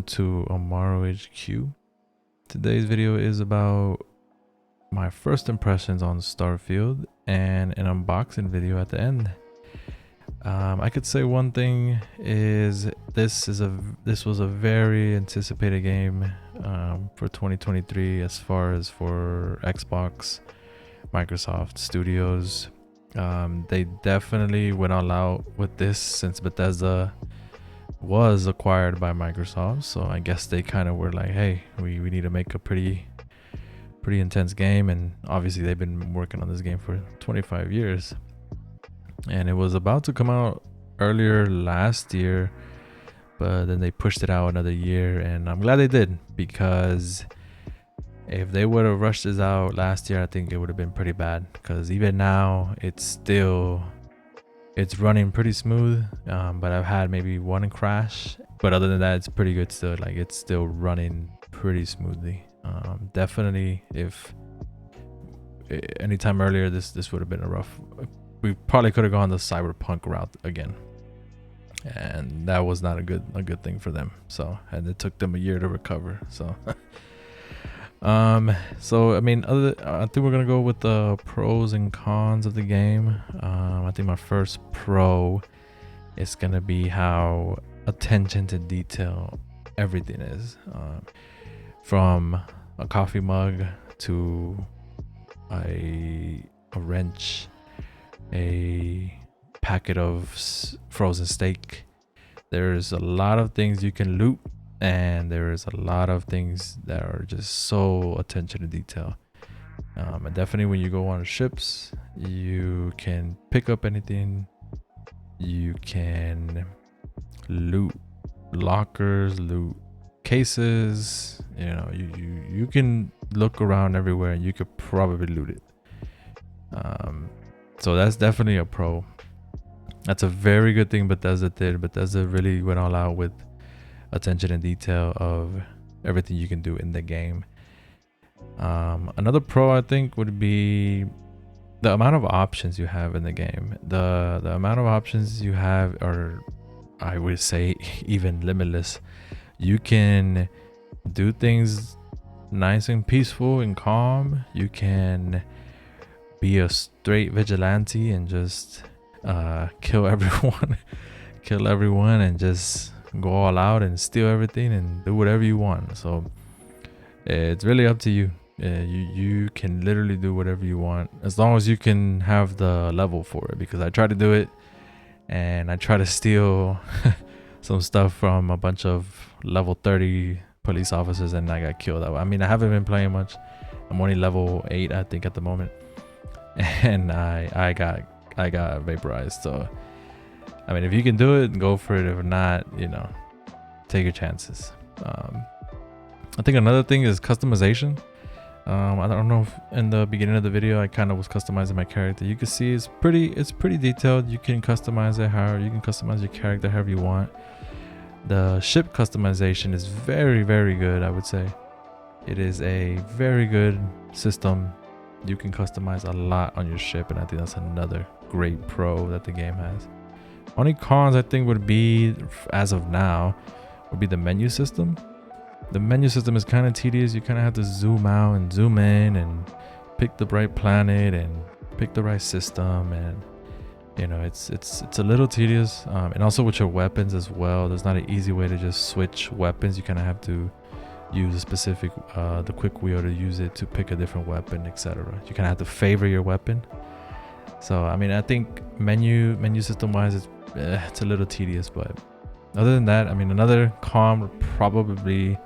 welcome to Amaro HQ. Today's video is about my first impressions on Starfield and an unboxing video at the end. I could say one thing is this was a very anticipated game for 2023 as far as for Xbox, Microsoft Studios. They definitely went all out with this since Bethesda was acquired by Microsoft, so I guess they kind of were like, hey, we need to make a pretty intense game. And obviously they've been working on this game for 25 years, and it was about to come out earlier last year, but then they pushed it out another year, and I'm glad they did, because if they would have rushed this out last year, I think it would have been pretty bad, because even now it's running pretty smooth, but I've had maybe one crash, but other than that it's pretty good still. Like, it's still running pretty smoothly. Definitely, if anytime earlier this would have been a rough, we probably could have gone the cyberpunk route again, and that was not a good thing for them. So, and it took them a year to recover. So so I mean, I think we're gonna go with the pros and cons of the game. I think my first pro is gonna be how attention to detail everything is, from a coffee mug to a wrench, a packet of frozen steak. There's a lot of things you can loot, and there is a lot of things that are just so attention to detail. And definitely when you go on ships, you can pick up anything. You can loot lockers, loot cases. You know, you can look around everywhere and you could probably loot it. So that's definitely a pro. That's a very good thing Bethesda did. Bethesda really went all out with attention and detail of everything you can do in the game. Another pro I think would be the amount of options you have in the game. The amount of options you have are, I would say, even limitless. You can do things nice and peaceful and calm. You can be a straight vigilante and just kill everyone and just go all out and steal everything and do whatever you want. So it's really up to you. You can literally do whatever you want, as long as you can have the level for it, because I tried to do it and I tried to steal some stuff from a bunch of level 30 police officers and I got killed. I mean, I haven't been playing much. I'm only level 8 I think at the moment, and I got vaporized. So I mean, if you can do it, go for it. If not, you know, take your chances. I think another thing is customization. I don't know if in the beginning of the video I kind of was customizing my character. You can see it's pretty detailed. You can customize it you can customize your character however you want. The ship customization is very, very good, I would say. It is a very good system. You can customize a lot on your ship, and I think that's another great pro that the game has. Only cons I think would be, as of now, would be the menu system. The menu system is kind of tedious. You kind of have to zoom out and zoom in and pick the right planet and pick the right system, and you know, it's a little tedious. And also with your weapons as well, there's not an easy way to just switch weapons. You kind of have to use a specific the quick wheel to use it to pick a different weapon, etc. You kind of have to favor your weapon. So I mean, I think menu system wise, it's a little tedious, but other than that, I mean, another con would probably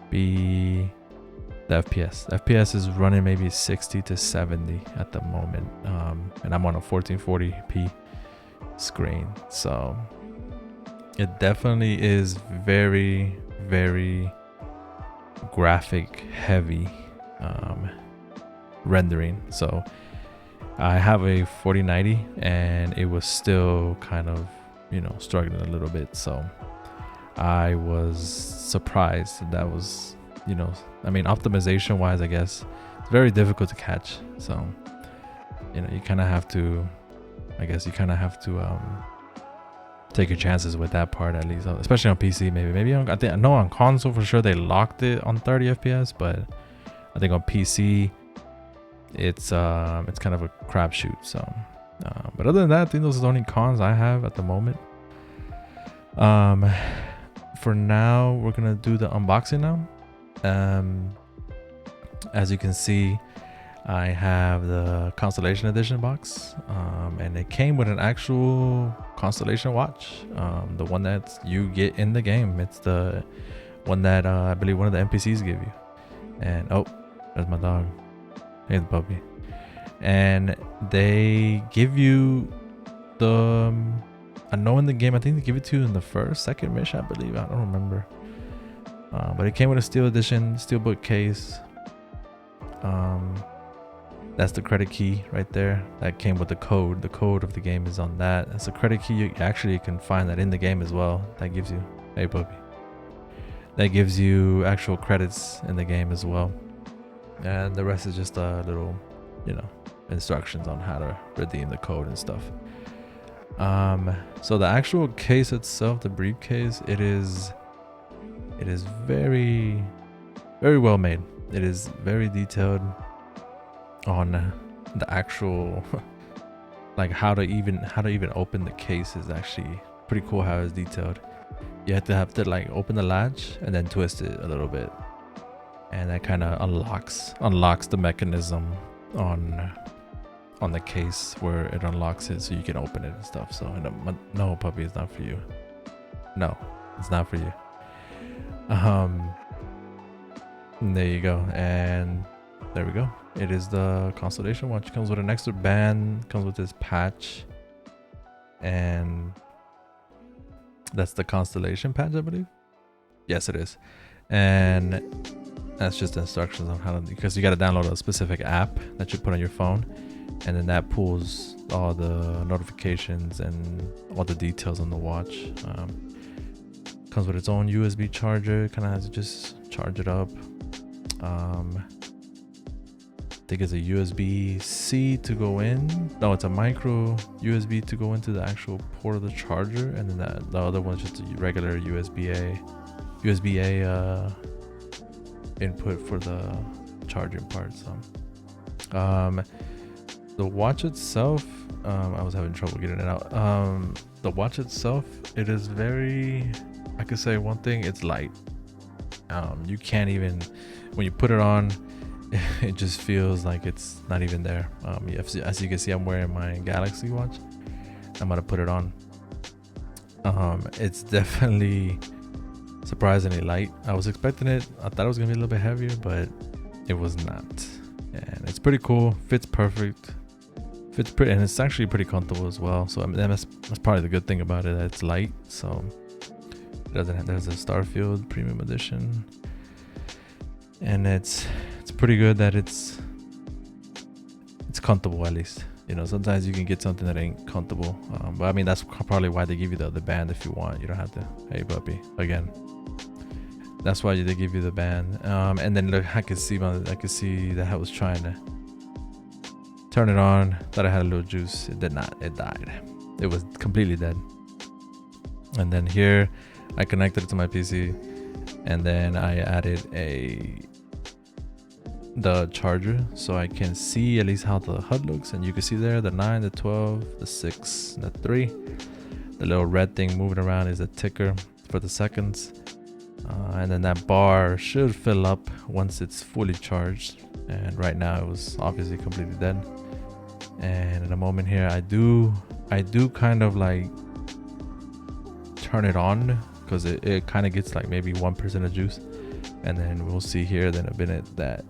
be the FPS. FPS is running maybe 60 to 70 at the moment, and I'm on a 1440p screen, so it definitely is very, very graphic heavy rendering. So I have a 4090 and it was still kind of, you know, struggling a little bit. So I was surprised that was, you know, I mean, optimization wise, I guess it's very difficult to catch. So, you know, you kind of have to take your chances with that part, at least, especially on PC. Maybe on, I know on console for sure they locked it on 30 FPS, but I think on PC it's kind of a crapshoot. So but other than that, I think those are the only cons I have at the moment. For now, we're gonna do the unboxing now. As you can see, I have the Constellation Edition box, and it came with an actual Constellation watch, the one that you get in the game. It's the one that I believe one of the NPCs give you. And oh, there's my dog. Hey, the puppy. And they give you the I know in the game, I think they give it to you in the second mission, I believe. I don't remember. But it came with a steel edition, steelbook case. That's the credit key right there. That came with the code. The code of the game is on that. That's a credit key. You actually can find that in the game as well. That gives you, hey puppy. That gives you actual credits in the game as well. And the rest is just a little, instructions on how to redeem the code and stuff. So the actual case itself, the briefcase, it is very, very well made. It is very detailed on the actual like how to even open the case. Is actually pretty cool how it's detailed. You have to like open the latch and then twist it a little bit, and that kind of unlocks the mechanism on the case where it unlocks it so you can open it and stuff. So no puppy, it's not for you. No, it's not for you. There you go, and there we go. It is the Constellation watch. It comes with an extra band, comes with this patch, and that's the Constellation patch, I believe. Yes, it is. And that's just instructions on how to, because you got to download a specific app that you put on your phone, and then that pulls all the notifications and all the details on the watch. Comes with its own USB charger. Kind of has to just charge it up. I think it's a USB-C to go in. No, it's a micro USB to go into the actual port of the charger, and then the other one's just a regular USB-A input for the charging part. So the watch itself, I was having trouble getting it out. The watch itself, it is very, I could say one thing, it's light. You can't even, when you put it on, it just feels like it's not even there. As you can see, I'm wearing my Galaxy watch. I'm gonna put it on. It's definitely surprisingly light. I was expecting it. I thought it was gonna be a little bit heavier, but it was not. And it's pretty cool. Fits perfect. Fits pretty, and it's actually pretty comfortable as well. So I mean, that's probably the good thing about it. That it's light. So it doesn't have, there's a Starfield Premium Edition, and it's pretty good that it's comfortable, at least. Sometimes you can get something that ain't comfortable, but I mean that's probably why they give you the other band. If you want, you don't have to. Hey puppy, again. That's why they give you the band. And then look, I could see that I was trying to turn it on. Thought I had a little juice. It did not. It died. It was completely dead. And then here, I connected it to my PC, and then I added the charger so I can see at least how the HUD looks. And you can see there the 9, the 12, the 6, and the 3. The little red thing moving around is a ticker for the seconds. And then that bar should fill up once it's fully charged. And right now it was obviously completely dead. And in a moment here, I do kind of like turn it on, because it kind of gets like maybe 1% of juice. And then we'll see here in a minute that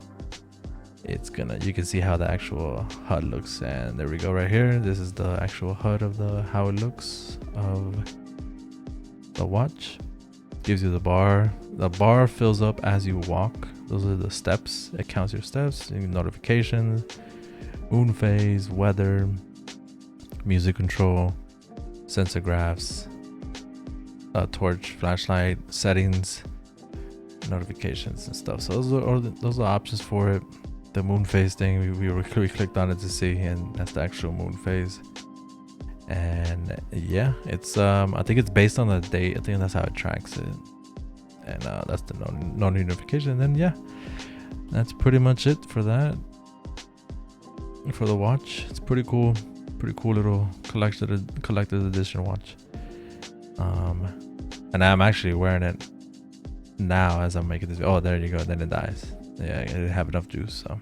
you can see how the actual HUD looks. And there we go right here. This is the actual HUD of how it looks of the watch. Gives you the bar. The bar fills up as you walk. Those are the steps. It counts your steps, notifications, moon phase, weather, music control, sensor graphs, torch, flashlight, settings, notifications and stuff. So those are options for it. The moon phase thing, we clicked on it to see, and that's the actual moon phase. And yeah, it's I think it's based on the date. I think that's how it tracks it, and that's the no notification. And then yeah, that's pretty much it for that. For the watch, it's pretty cool little collector's edition watch. And I'm actually wearing it now as I'm making this. Oh, there you go. Then it dies. Yeah, I didn't have enough juice. So,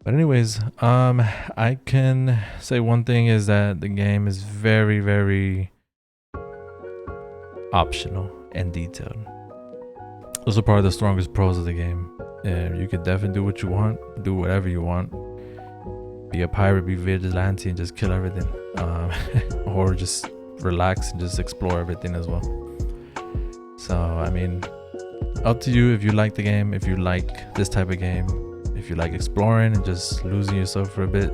but anyways, I can say one thing is that the game is very, very optional and detailed. Those are probably the strongest pros of the game. And you can definitely do what you want, do whatever you want. Be a pirate, be vigilante, and just kill everything. Or just relax and just explore everything as well. So I mean, up to you if you like the game, if you like this type of game, if you like exploring and just losing yourself for a bit,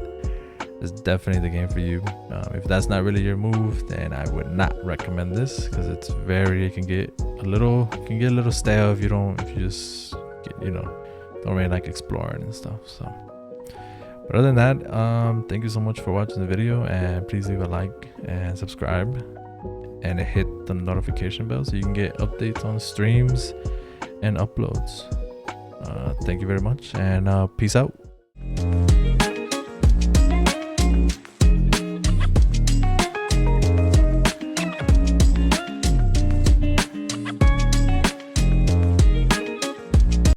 it's definitely the game for you. If that's not really your move, then I would not recommend this, because it can get a little stale if you just get, don't really like exploring and stuff. So but other than that, thank you so much for watching the video, and please leave a like and subscribe and hit the notification bell so you can get updates on streams and uploads. Thank you very much, and peace out.